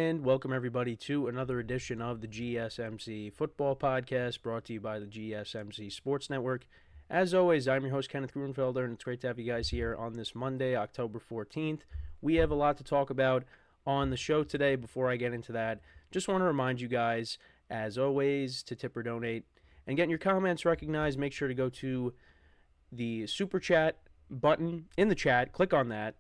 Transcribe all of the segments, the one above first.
And welcome everybody to another edition of the GSMC Football Podcast, brought to you by the GSMC Sports Network. As always, I'm your host, Kenneth, and it's great to have you guys here on this Monday, October 14th. We have a lot to talk about on the show today. Before I get into that, just want to remind you guys, as always, to tip or donate and get your comments recognized. Make sure to go to the Super Chat button in the chat. Click on that.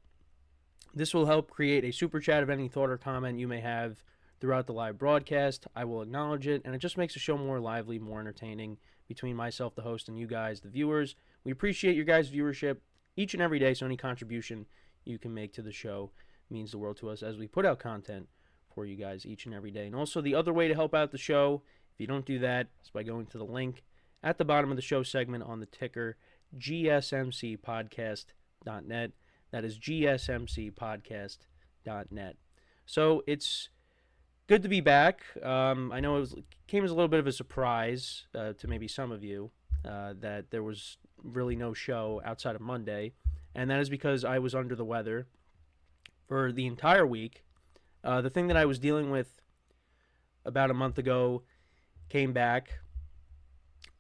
This will help create a super chat of any thought or comment you may have throughout the live broadcast. I will acknowledge it, and it just makes the show more lively, more entertaining between myself, the host, and you guys, the viewers. We appreciate your guys' viewership each and every day, so any contribution you can make to the show means the world to us as we put out content for you guys each and every day. And also, the other way to help out the show, if you don't do that, is by going to the link at the bottom of the show segment on the ticker, GSMCPodcast.net. That is GSMCPodcast.net. So it's good to be back. I know it came as a little bit of a surprise to maybe some of you that there was really no show outside of Monday. And that is because I was under the weather for the entire week. The thing that I was dealing with about a month ago came back.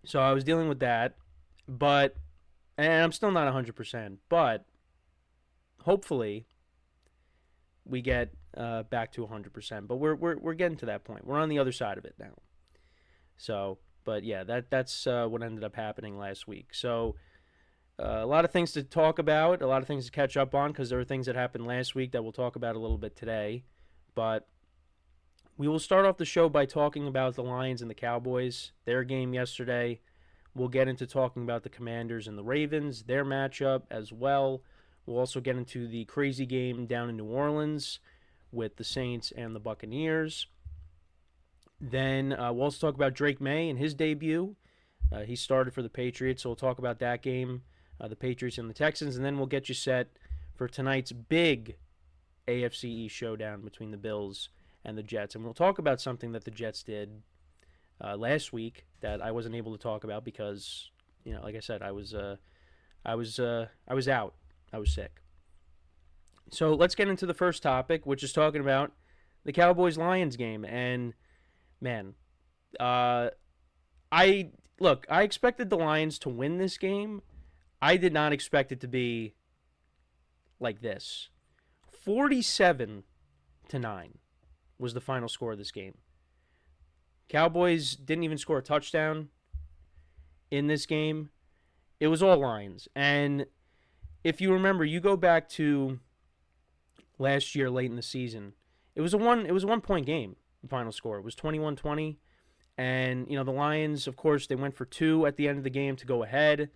So I was dealing with that. And I'm still not 100%. But hopefully, we get back to 100%. But we're getting to that point. We're on the other side of it now. So, but yeah, that's what ended up happening last week. So, a lot of things to talk about, a lot of things to catch up on, because there were things that happened last week that we'll talk about a little bit today. But we will start off the show by talking about the Lions and the Cowboys, their game yesterday. We'll get into talking about the Commanders and the Ravens, their matchup as well. We'll also get into the crazy game down in New Orleans with the Saints and the Buccaneers. Then we'll also talk about Drake May and his debut. He started for the Patriots, so we'll talk about that game, the Patriots and the Texans. And then we'll get you set for tonight's big AFC East showdown between the Bills and the Jets. And we'll talk about something that the Jets did last week that I wasn't able to talk about because, like I said, I was out. I was sick. So let's get into the first topic, which is talking about the Cowboys-Lions game. And, man, I expected the Lions to win this game. I did not expect it to be like this. 47-9 was the final score of this game. Cowboys didn't even score a touchdown in this game. It was all Lions. And if you remember, you go back to last year late in the season, it was a 1-point game, the final score. It was 21-20. And, the Lions, of course, they went for 2 at the end of the game to go ahead.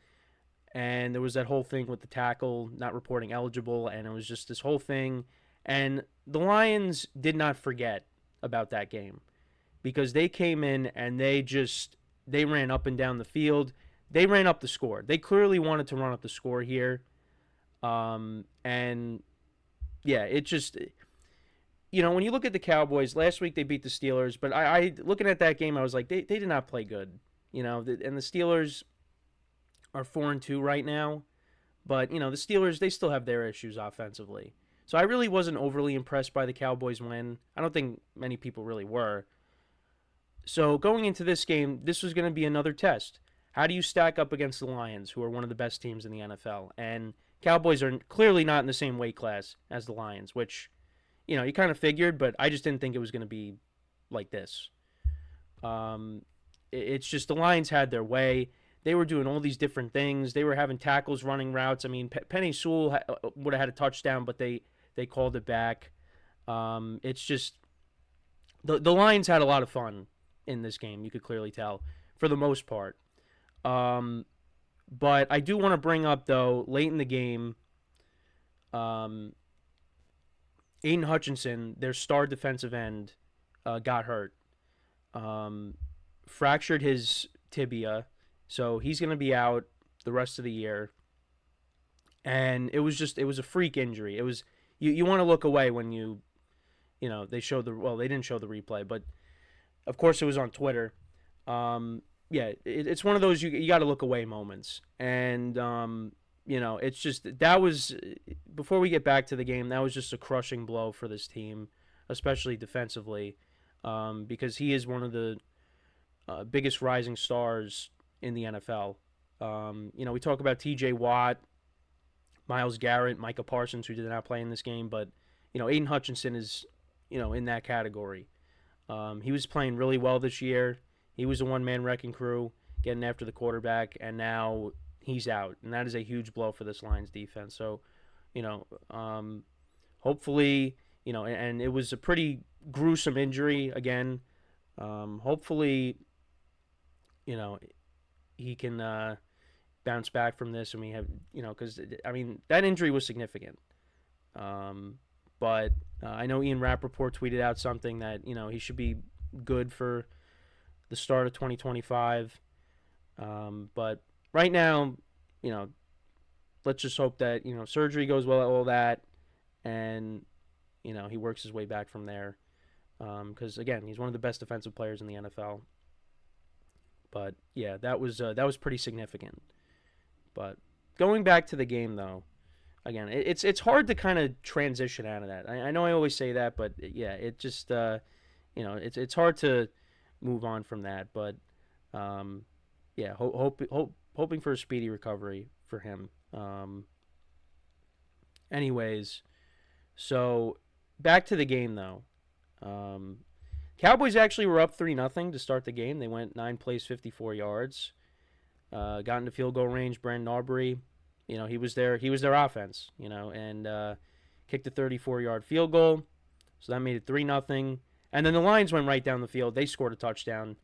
And there was that whole thing with the tackle not reporting eligible, and it was just this whole thing. And the Lions did not forget about that game because they came in and they ran up and down the field. They ran up the score. They clearly wanted to run up the score here. And yeah, it just, when you look at the Cowboys, last week they beat the Steelers, but I looking at that game, I was like, they did not play good, and the Steelers are 4-2 right now, but, the Steelers, they still have their issues offensively. So I really wasn't overly impressed by the Cowboys win. I don't think many people really were. So going into this game, this was going to be another test. How do you stack up against the Lions, who are one of the best teams in the NFL? And Cowboys are clearly not in the same weight class as the Lions, which, you kind of figured, but I just didn't think it was going to be like this. It's just the Lions had their way. They were doing all these different things. They were having tackles, running routes. I mean, Penei Sewell would have had a touchdown, but they called it back. It's just the Lions had a lot of fun in this game. You could clearly tell for the most part. But I do want to bring up, though, late in the game, Aidan Hutchinson, their star defensive end, got hurt. Fractured his tibia, so he's going to be out the rest of the year. And it was a freak injury. It was you want to look away when they showed they didn't show the replay, but of course it was on Twitter. Yeah, it's one of those you got to look away moments. And, it's just, that was, before we get back to the game, that was just a crushing blow for this team. especially defensively, because he is one of the biggest rising stars in the NFL. We talk about T.J. Watt, Myles Garrett, Micah Parsons, who did not play in this game, but Aidan Hutchinson is in that category. He was playing really well this year. He was a one-man wrecking crew, getting after the quarterback, and now he's out, and that is a huge blow for this Lions defense. So, hopefully, and it was a pretty gruesome injury again. Hopefully, he can bounce back from this, and we have, because that injury was significant. But I know Ian Rappaport tweeted out something that he should be good for the start of 2025. But right now, let's just hope that surgery goes well, all that, and he works his way back from there. Because again, he's one of the best defensive players in the NFL. But yeah, that was pretty significant. But going back to the game, though, again, it's hard to kind of transition out of that. I know I always say that, but yeah, it just it's hard to move on from that. But yeah, hoping for a speedy recovery for him. Anyways, so back to the game though. Cowboys actually were up 3-0 to start the game. They went 9 plays, 54 yards. Got into field goal range. Brandon Aubrey, he was their offense, and kicked a 34-yard field goal. So that made it 3-0. And then the Lions went right down the field. They scored a touchdown.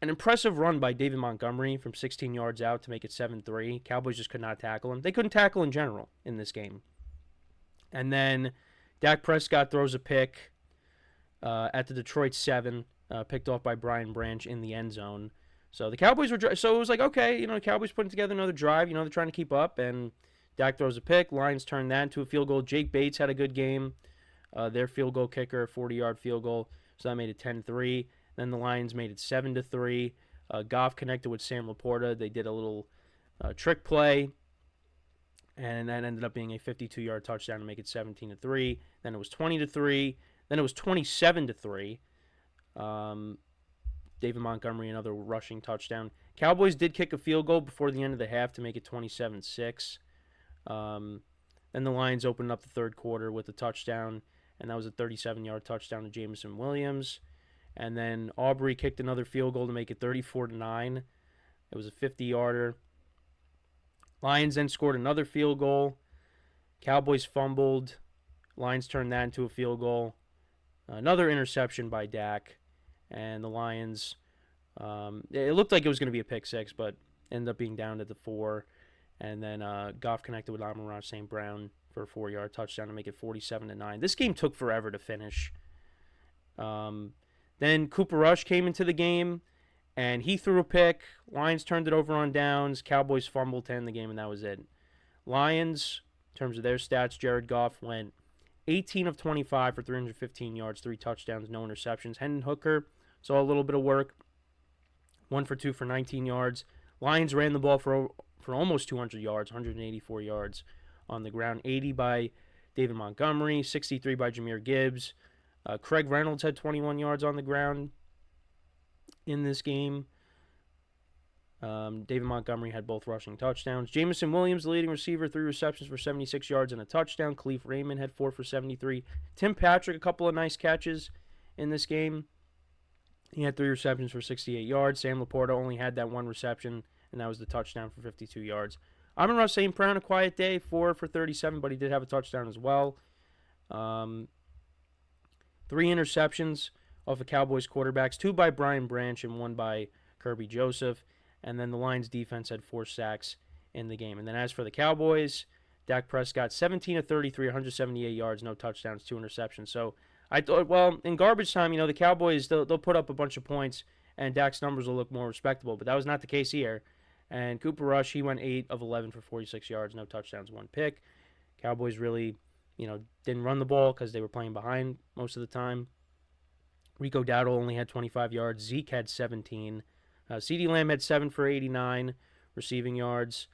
An impressive run by David Montgomery from 16 yards out to make it 7-3. Cowboys just could not tackle him. They couldn't tackle in general in this game. And then Dak Prescott throws a pick at the Detroit 7, picked off by Brian Branch in the end zone. So the Cowboys were, so it was like, okay, the Cowboys putting together another drive, they're trying to keep up, and Dak throws a pick. Lions turned that into a field goal. Jake Bates had a good game. Their field goal kicker, 40-yard field goal, so that made it 10-3. Then the Lions made it 7-3. Goff connected with Sam Laporta. They did a little trick play, and that ended up being a 52-yard touchdown to make it 17-3. Then it was 20-3. Then it was 27-3. David Montgomery, another rushing touchdown. Cowboys did kick a field goal before the end of the half to make it 27-6. Then the Lions opened up the third quarter with a touchdown, and that was a 37-yard touchdown to Jameson Williams. And then Aubrey kicked another field goal to make it 34-9. It was a 50-yarder. Lions then scored another field goal. Cowboys fumbled. Lions turned that into a field goal. Another interception by Dak. And the Lions, it looked like it was going to be a pick six, but ended up being down to the 4. And then Goff connected with AmonRaSt.Brown for a 4-yard touchdown to make it 47-9. This game took forever to finish. Then Cooper Rush came into the game, and he threw a pick. Lions turned it over on downs. Cowboys fumbled to end the game, and that was it. Lions, in terms of their stats, Jared Goff went 18 of 25 for 315 yards, 3 touchdowns, no interceptions. Hendon Hooker saw a little bit of work, 1 for 2 for 19 yards. Lions ran the ball for almost 200 yards, 184 yards on the ground, 80 by David Montgomery, 63 by Jahmyr Gibbs. Craig Reynolds had 21 yards on the ground in this game. David Montgomery had both rushing touchdowns. Jameson Williams, the leading receiver, 3 receptions for 76 yards and a touchdown. Khalif Raymond had 4 for 73. Tim Patrick, a couple of nice catches in this game. He had 3 receptions for 68 yards. Sam Laporta only had that 1 reception, and that was the touchdown for 52 yards. AmonRaSt.Brown, a quiet day, 4 for 37, but he did have a touchdown as well. 3 interceptions off of Cowboys quarterbacks, 2 by Brian Branch and 1 by Kirby Joseph. And then the Lions defense had 4 sacks in the game. And then as for the Cowboys, Dak Prescott, 17 of 33, 178 yards, no touchdowns, 2 interceptions. So I thought, well, in garbage time, the Cowboys, they'll put up a bunch of points and Dak's numbers will look more respectable. But that was not the case here. And Cooper Rush, he went 8 of 11 for 46 yards, no touchdowns, 1 pick. Cowboys really, didn't run the ball because they were playing behind most of the time. Rico Dowdle only had 25 yards. Zeke had 17. CeeDee Lamb had 7 for 89 receiving yards.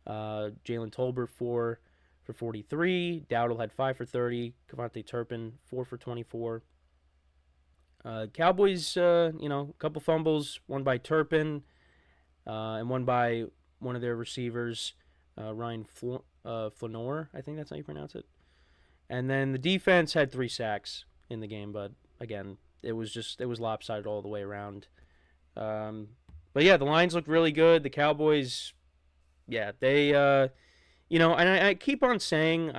Jalen Tolbert 4 for for 43. Dowdle had 5 for 30. Kevontae Turpin 4 for 24. Cowboys, a couple fumbles, one by Turpin and one by one of their receivers, Ryan Flanor, I think that's how you pronounce it. And then the defense had 3 sacks in the game, but again, it was lopsided all the way around. But yeah, the Lions looked really good. The Cowboys, yeah, they, and I keep on saying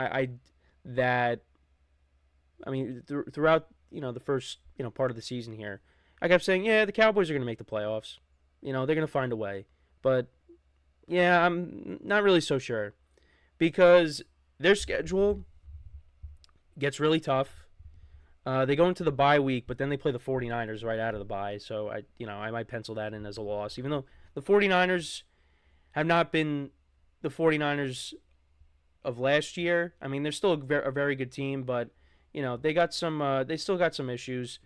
that, throughout, the first, part of the season here, I kept saying, yeah, the Cowboys are going to make the playoffs. They're going to find a way. But, yeah, I'm not really so sure. Because their schedule gets really tough. They go into the bye week, but then they play the 49ers right out of the bye. So, I might pencil that in as a loss. Even though the 49ers have not been the 49ers of last year. I mean, they're still a very good team, but, they still got some issues.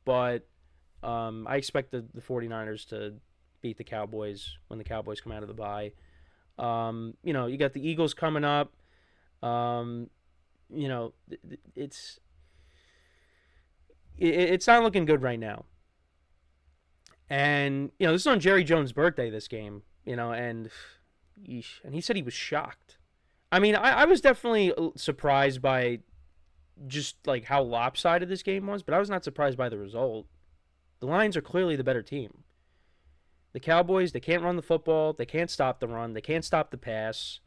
But I expect the 49ers to beat the Cowboys when the Cowboys come out of the bye. You got the Eagles coming up. It's not looking good right now. And, this is on Jerry Jones' birthday, this game, and he said he was shocked. I mean, I was definitely surprised by just, like, how lopsided this game was, but I was not surprised by the result. The Lions are clearly the better team. The Cowboys, they can't run the football. They can't stop the run. They can't stop the pass.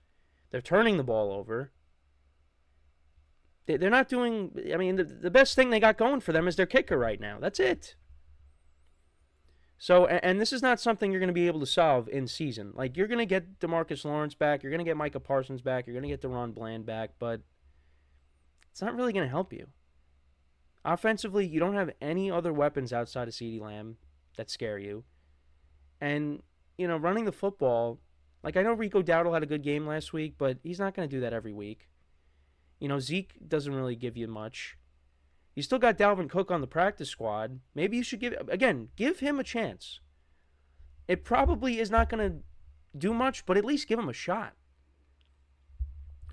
They're turning the ball over. They're not doing... I mean, the best thing they got going for them is their kicker right now. That's it. So, and this is not something you're going to be able to solve in season. Like, you're going to get DeMarcus Lawrence back. You're going to get Micah Parsons back. You're going to get DeRon Bland back. But it's not really going to help you. Offensively, you don't have any other weapons outside of CeeDee Lamb that scare you. And, running the football, like, I know Rico Dowdle had a good game last week, but he's not going to do that every week. Zeke doesn't really give you much. You still got Dalvin Cook on the practice squad. Maybe you should give him a chance. It probably is not going to do much, but at least give him a shot.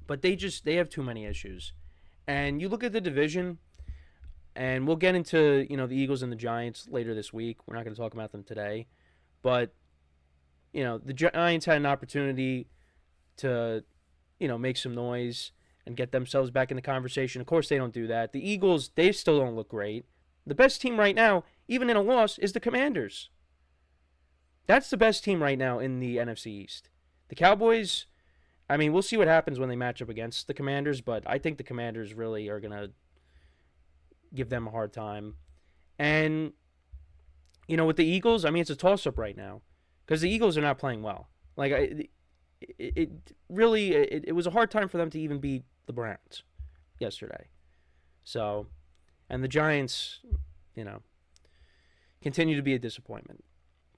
But they have too many issues. And you look at the division, and we'll get into, the Eagles and the Giants later this week. We're not going to talk about them today. But, the Giants had an opportunity to, make some noise and get themselves back in the conversation. Of course, they don't do that. The Eagles, they still don't look great. The best team right now, even in a loss, is the Commanders. That's the best team right now in the NFC East. The Cowboys, I mean, we'll see what happens when they match up against the Commanders, but I think the Commanders really are going to give them a hard time. And, with the Eagles, I mean, it's a toss-up right now because the Eagles are not playing well. Like, it was a hard time for them to even beat the Browns yesterday. So, and the Giants, continue to be a disappointment.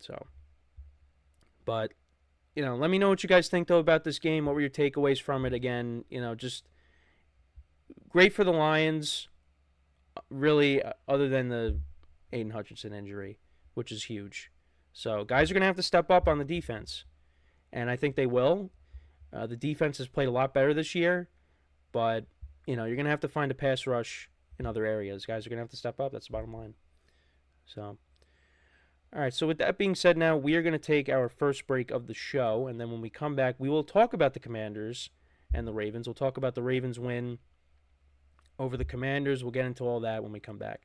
So, but, let me know what you guys think, though, about this game. What were your takeaways from it? Again, just great for the Lions, really, other than the Aidan Hutchinson injury, which is huge. So, guys are going to have to step up on the defense. And I think they will. The defense has played a lot better this year. But, you're going to have to find a pass rush in other areas. Guys are going to have to step up. That's the bottom line. So, all right. So, with that being said now, we are going to take our first break of the show. And then when we come back, we will talk about the Commanders and the Ravens. We'll talk about the Ravens win over the Commanders. We'll get into all that when we come back.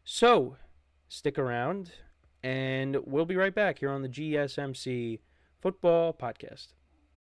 So, stick around. And we'll be right back here on the GSMC Football Podcast.